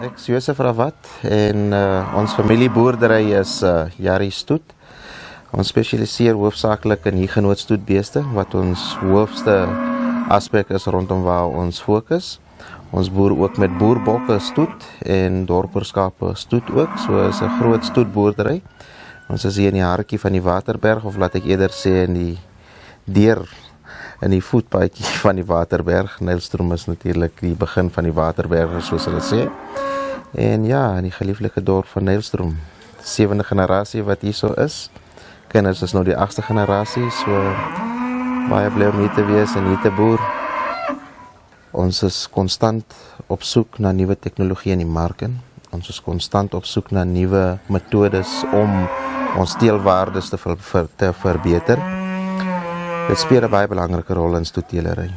Ek is Josef Rawat en ons familieboerdery is Jari Stoet. Ons spesialiseer hoofsaaklik in hugenootstoetbeeste wat ons hoofste aspek is rondom waar ons fokus. Ons boer ook met boerbokke stoet en dorperskape stoet ook, so is 'n groot stoetboerdery. Ons is hier in die hartjie van die Waterberg, of laat ek eerder sê in die voetpaadjie van die Waterberg. Nylstroom is natuurlik die begin van die Waterberg, soos hulle sê. En ja, in die gelieflike dorp van Nylstroom. 7de generasie wat hier so is. Kinders is nou die 8ste generasie, so baie bly om hier te wees en hier te boer. Ons is konstant op soek na nuwe tegnologie in die mark in. Ons is konstant op soek na nuwe metodes om ons teelwaardes te verbeter. Dit speel 'n baie belangrike rol in stoetteelery.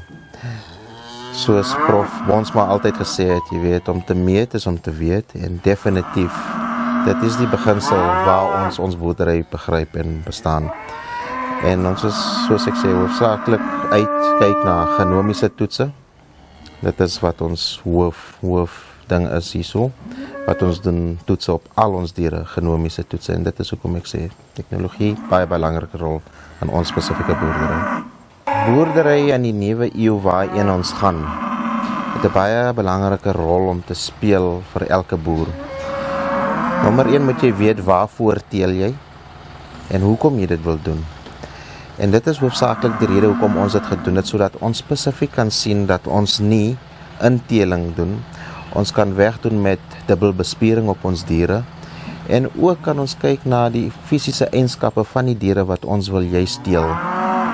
Soos Prof Bonsma altyd gesê het, jy weet, om te meet is om te weet, en definitief, dit is die beginsel waar ons boerdery begryp en bestaan. En ons is, soos ek sê, hoofsaaklik uitkyk na genomiese toetse. Dit is wat ons hoof ding is hierso, wat ons doen toetse op al ons diere, genomiese toetse, en dit is hoekom ek sê, tegnologie, baie belangrike rol in ons spesifieke boerdery. Boerdery in die nuwe eeu waarin ons gaan, het 'n baie belangrike rol om te speel vir elke boer. Nommer 1 moet jy weet waarvoor teel jy en hoekom jy dit wil doen. En dit is hoofsaaklik die rede hoekom ons dit gedoen het, sodat ons spesifiek kan sien dat ons nie inteling doen. Ons kan wegdoen met dubbelbespiering op ons diere en ook kan ons kyk na die fisiese eienskappe van die diere wat ons wil juist teel.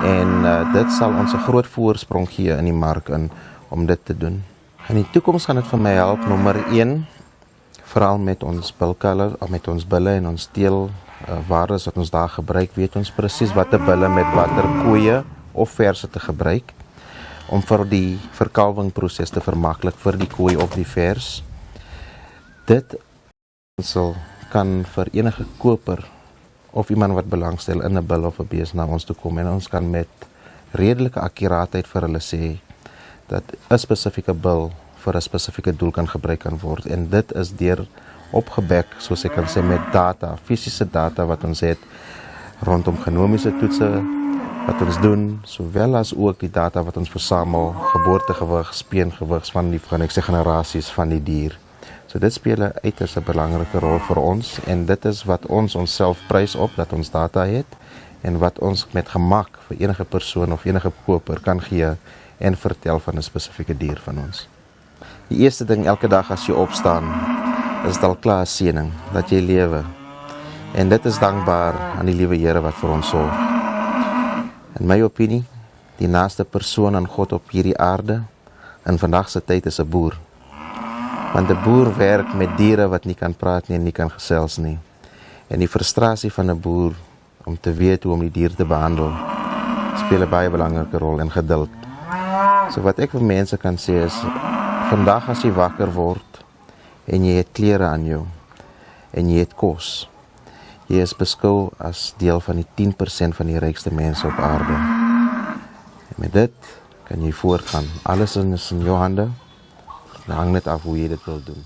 En dit sal ons 'n groot voorsprong gee in die mark in om dit te doen. In die toekoms gaan dit vir my help, nommer 1, veral met ons bilkaler, met ons bulle en ons teelwaardes wat ons daar gebruik, weet ons presies watter bulle met watter koeie of verse te gebruik, om vir die verkalwingproses te vermaklik vir die koei of die vers. Dit kan vir enige koper of iemand wat belangstel in 'n bil of 'n bees na ons toe kom, en ons kan met redelike akkuraatheid vir hulle sê dat 'n spesifieke bil vir 'n spesifieke doel kan gebruik kan word, en dit is deur opgebek, soos ek kan sê, met data, fisiese data wat ons het rondom genomiese toetse wat ons doen, sowel as ook die data wat ons versamel, geboortegewig, speengewig van die generasies van die dier. So dit speel 'n uiters belangrike rol vir ons, en dit is wat ons onsself prys op, dat ons data het, en wat ons met gemak vir enige persoon of enige koper kan gee en vertel van 'n spesifieke dier van ons. Die eerste ding elke dag as jy opstaan, is dit al klaar 'n seëning, dat jy lewe. En dit is dankbaar aan die liewe Here wat vir ons sorg. In my opinie, die naaste persoon aan God op hierdie aarde, in vandag se tyd is 'n boer. Want 'n boer werk met diere wat nie kan praat nie en nie kan gesels nie. En die frustrasie van 'n boer om te weet hoe om die dier te behandel, speel 'n baie belangrike rol in geduld. So wat ek vir mense kan sê is, vandag as jy wakker word en jy het klere aan jou en jy het kos, jy is beskou as deel van die 10% van die rykste mense op aarde. En met dit kan jy voortgaan. Alles is in jou hande. Dan hang net af hoe jy dit wil doen.